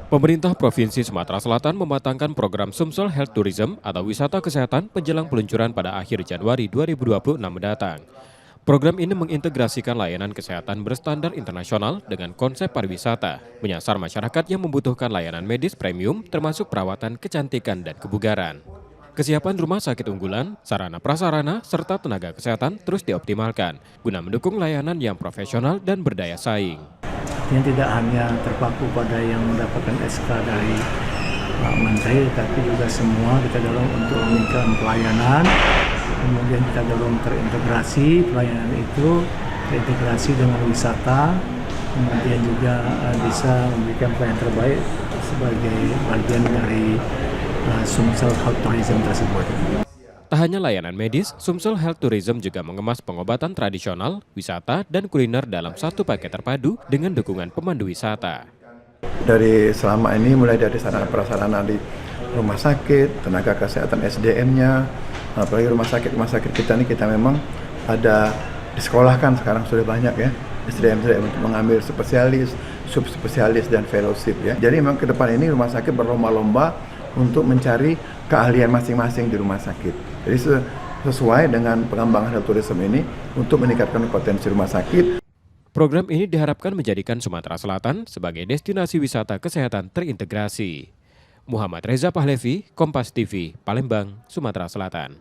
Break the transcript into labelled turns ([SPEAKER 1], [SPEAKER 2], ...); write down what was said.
[SPEAKER 1] Pemerintah Provinsi Sumatera Selatan mematangkan program Sumsel Health Tourism atau wisata kesehatan menjelang peluncuran pada akhir Januari 2026 mendatang. Program ini mengintegrasikan layanan kesehatan berstandar internasional dengan konsep pariwisata, menyasar masyarakat yang membutuhkan layanan medis premium termasuk perawatan kecantikan dan kebugaran. Kesiapan rumah sakit unggulan, sarana prasarana, serta tenaga kesehatan terus dioptimalkan guna mendukung layanan yang profesional dan berdaya saing.
[SPEAKER 2] Yang tidak hanya terpaku pada yang mendapatkan SK dari Pak Menteri, tapi juga semua kita dorong untuk meningkatkan pelayanan, kemudian kita dorong terintegrasi pelayanan itu, terintegrasi dengan wisata, kemudian juga bisa memberikan pelayanan terbaik sebagai bagian dari Sumsel Health Tourism tersebut.
[SPEAKER 1] Tak hanya layanan medis, Sumsel Health Tourism juga mengemas pengobatan tradisional, wisata, dan kuliner dalam satu paket terpadu dengan dukungan pemandu wisata.
[SPEAKER 3] Dari selama ini mulai dari sarana prasarana di rumah sakit, tenaga kesehatan SDM-nya, apalagi rumah sakit kita ini kita memang ada disekolahkan sekarang sudah banyak ya SDM untuk mengambil spesialis, subspesialis dan fellowship ya. Jadi memang ke depan ini rumah sakit berlomba-lomba untuk mencari keahlian masing-masing di rumah sakit. Jadi sesuai dengan pengembangan health tourism ini untuk meningkatkan potensi rumah sakit.
[SPEAKER 1] Program ini diharapkan menjadikan Sumatera Selatan sebagai destinasi wisata kesehatan terintegrasi. Muhammad Reza Pahlevi, Kompas TV, Palembang, Sumatera Selatan.